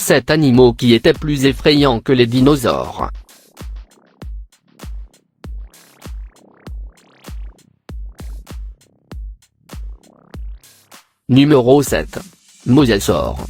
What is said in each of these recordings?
7 animaux qui étaient plus effrayants que les dinosaures. Numéro 7. Mosasaures.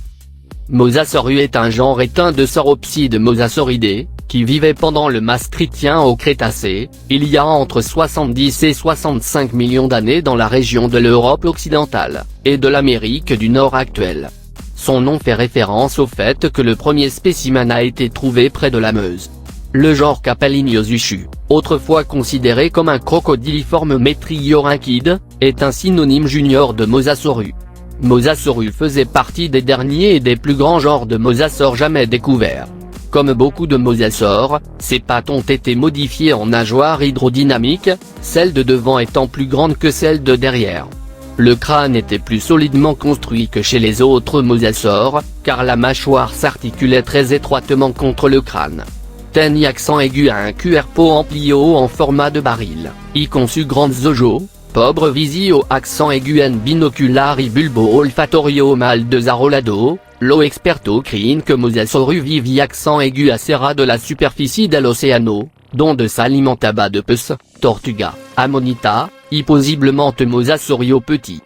Mosasaurus est un genre éteint de sauropsides mosasauridés, qui vivaient pendant le Maastrichtien au Crétacé, il y a entre 70 et 65 millions d'années dans la région de l'Europe occidentale, et de l'Amérique du Nord actuelle. Son nom fait référence au fait que le premier spécimen a été trouvé près de la Meuse. Le genre Capelliniosuchus, autrefois considéré comme un crocodiliforme métriorhynchide, est un synonyme junior de Mosasaurus. Mosasaurus faisait partie des derniers et des plus grands genres de mosasaures jamais découverts. Comme beaucoup de mosasaures, ses pattes ont été modifiées en nageoires hydrodynamiques, celle de devant étant plus grande que celle de derrière. Le crâne était plus solidement construit que chez les autres mosasaures, car la mâchoire s'articulait très étroitement contre le crâne. Teni accent aigu à un cuerpo amplio en format de baril, y conçu grandes ojos, pobre visio accent aigu en binoculari bulbo olfatorio mal de zarolado, lo experto crine que Mosasaurus vivi accent aigu à serra de la superficie de l'océano, dont de s'alimentaba de pus, tortuga, ammonita, y possiblement Mosasaurio petit.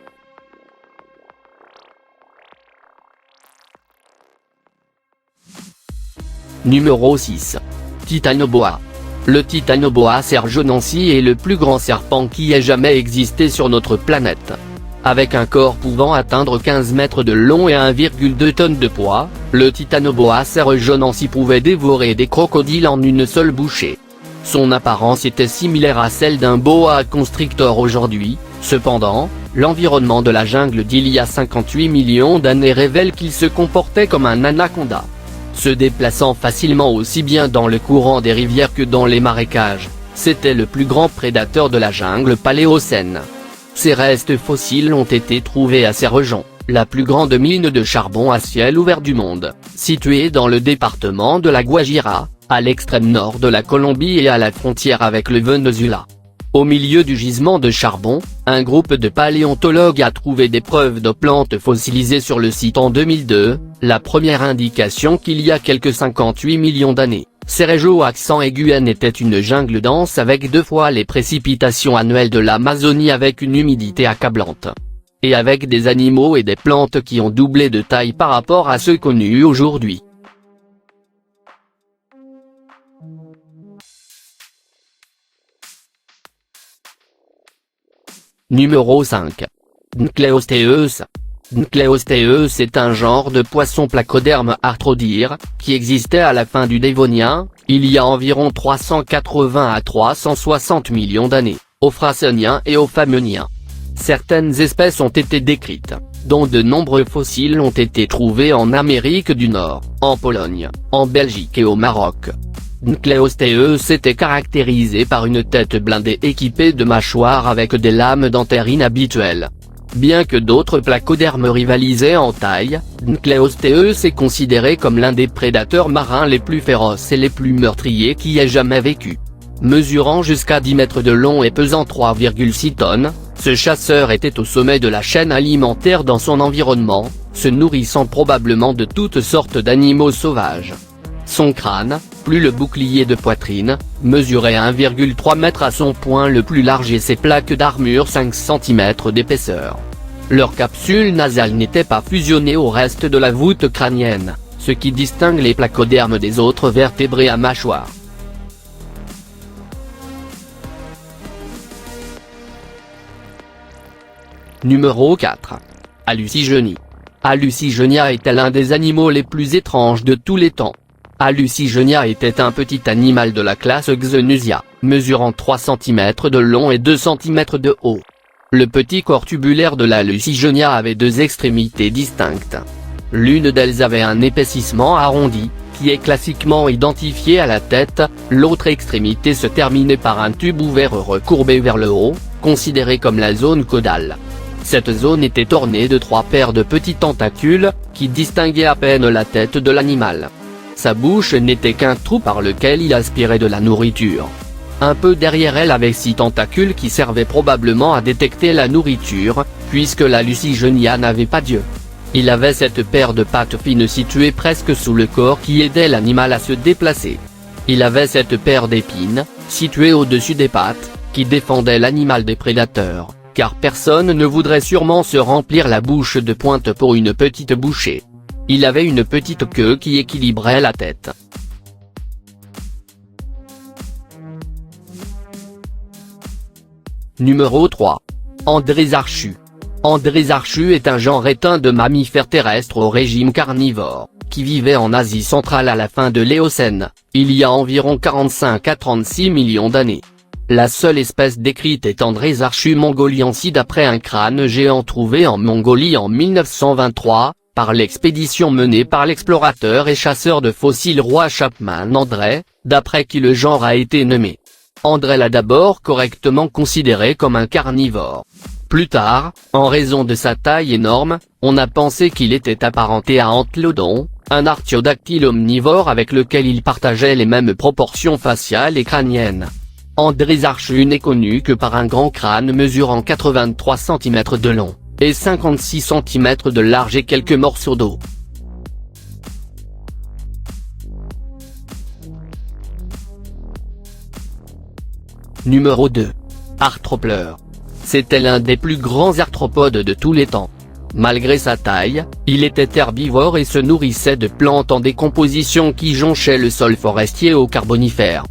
Numéro 6. Titanoboa. Le Titanoboa serjonensis est le plus grand serpent qui ait jamais existé sur notre planète. Avec un corps pouvant atteindre 15 mètres de long et 1,2 tonnes de poids, le Titanoboa serjonensis pouvait dévorer des crocodiles en une seule bouchée. Son apparence était similaire à celle d'un boa constrictor aujourd'hui, cependant, l'environnement de la jungle d'il y a 58 millions d'années révèle qu'il se comportait comme un anaconda. Se déplaçant facilement aussi bien dans le courant des rivières que dans les marécages, c'était le plus grand prédateur de la jungle paléocène. Ses restes fossiles ont été trouvés à Cerrejón, la plus grande mine de charbon à ciel ouvert du monde, située dans le département de la Guajira, à l'extrême nord de la Colombie et à la frontière avec le Venezuela. Au milieu du gisement de charbon, un groupe de paléontologues a trouvé des preuves de plantes fossilisées sur le site en 2002, la première indication qu'il y a quelques 58 millions d'années, Cerrejón accent aigu était une jungle dense avec 2 fois les précipitations annuelles de l'Amazonie avec une humidité accablante. Et avec des animaux et des plantes qui ont doublé de taille par rapport à ceux connus aujourd'hui. Numéro 5. Nkleostheus. Nkleostheus est un genre de poisson placoderme arthrodire, qui existait à la fin du Dévonien, il y a environ 380 à 360 millions d'années, au Frasonien et au Famionien. Certaines espèces ont été décrites, dont de nombreux fossiles ont été trouvés en Amérique du Nord, en Pologne, en Belgique et au Maroc. Nkleostheus était caractérisé par une tête blindée équipée de mâchoires avec des lames dentaires inhabituelles. Bien que d'autres placodermes rivalisaient en taille, Nkleostheus est considéré comme l'un des prédateurs marins les plus féroces et les plus meurtriers qui aient jamais vécu. Mesurant jusqu'à 10 mètres de long et pesant 3,6 tonnes, ce chasseur était au sommet de la chaîne alimentaire dans son environnement, se nourrissant probablement de toutes sortes d'animaux sauvages. Son crâne, plus le bouclier de poitrine, mesurait 1,3 m à son point le plus large et ses plaques d'armure 5 cm d'épaisseur. Leur capsule nasale n'était pas fusionnée au reste de la voûte crânienne, ce qui distingue les placodermes des autres vertébrés à mâchoire. Numéro 4. Hallucigenie. Hallucigenia était l'un des animaux les plus étranges de tous les temps. Hallucigenia était un petit animal de la classe Xenusia, mesurant 3 cm de long et 2 cm de haut. Le petit corps tubulaire de l'Hallucigenia avait 2 extrémités distinctes. L'une d'elles avait un épaississement arrondi, qui est classiquement identifié à la tête, l'autre extrémité se terminait par un tube ouvert recourbé vers le haut, considéré comme la zone caudale. Cette zone était ornée de 3 paires de petits tentacules, qui distinguaient à peine la tête de l'animal. Sa bouche n'était qu'un trou par lequel il aspirait de la nourriture. Un peu derrière elle avait 6 tentacules qui servaient probablement à détecter la nourriture, puisque l'Hallucigenia n'avait pas d'yeux. Il avait cette paire de pattes fines située presque sous le corps qui aidait l'animal à se déplacer. Il avait cette paire d'épines, située au-dessus des pattes, qui défendait l'animal des prédateurs, car personne ne voudrait sûrement se remplir la bouche de pointe pour une petite bouchée. Il avait une petite queue qui équilibrait la tête. Numéro 3. Andrésarchus. Andrésarchus est un genre éteint de mammifères terrestres au régime carnivore, qui vivait en Asie centrale à la fin de l'Éocène, il y a environ 45 à 36 millions d'années. La seule espèce décrite est Andrésarchus mongoliensis d'après un crâne géant trouvé en Mongolie en 1923, par l'expédition menée par l'explorateur et chasseur de fossiles Roy Chapman André, d'après qui le genre a été nommé. André l'a d'abord correctement considéré comme un carnivore. Plus tard, en raison de sa taille énorme, on a pensé qu'il était apparenté à Antlodon, un artiodactyle omnivore avec lequel il partageait les mêmes proportions faciales et crâniennes. Andrésarchus n'est connu que par un grand crâne mesurant 83 cm de long, et 56 cm de large et quelques morceaux d'os. Numéro 2. Arthropleur. C'était l'un des plus grands arthropodes de tous les temps. Malgré sa taille, il était herbivore et se nourrissait de plantes en décomposition qui jonchaient le sol forestier au Carbonifère.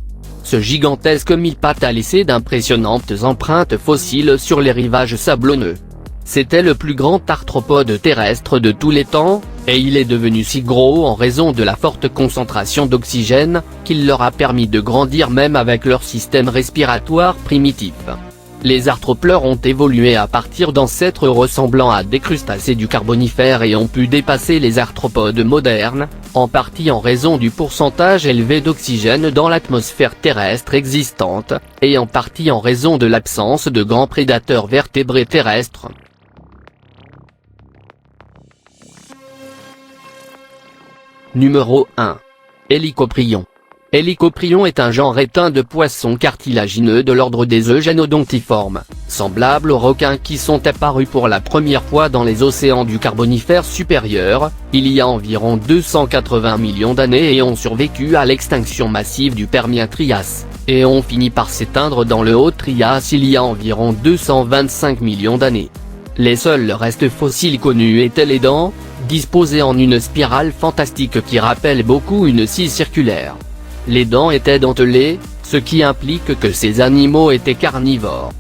Ce gigantesque mille-pattes a laissé d'impressionnantes empreintes fossiles sur les rivages sablonneux. C'était le plus grand arthropode terrestre de tous les temps, et il est devenu si gros en raison de la forte concentration d'oxygène, qu'il leur a permis de grandir même avec leur système respiratoire primitif. Les arthropleurs ont évolué à partir d'ancêtres ressemblant à des crustacés du Carbonifère et ont pu dépasser les arthropodes modernes, en partie en raison du pourcentage élevé d'oxygène dans l'atmosphère terrestre existante, et en partie en raison de l'absence de grands prédateurs vertébrés terrestres. Numéro 1. Hélicoprion. Hélicoprion est un genre éteint de poissons cartilagineux de l'ordre des eugénodontiformes, semblables aux requins qui sont apparus pour la première fois dans les océans du Carbonifère supérieur, il y a environ 280 millions d'années et ont survécu à l'extinction massive du Permien-Trias, et ont fini par s'éteindre dans le Haut-Trias il y a environ 225 millions d'années. Les seuls restes fossiles connus étaient les dents, disposées en une spirale fantastique qui rappelle beaucoup une scie circulaire. Les dents étaient dentelées, ce qui implique que ces animaux étaient carnivores.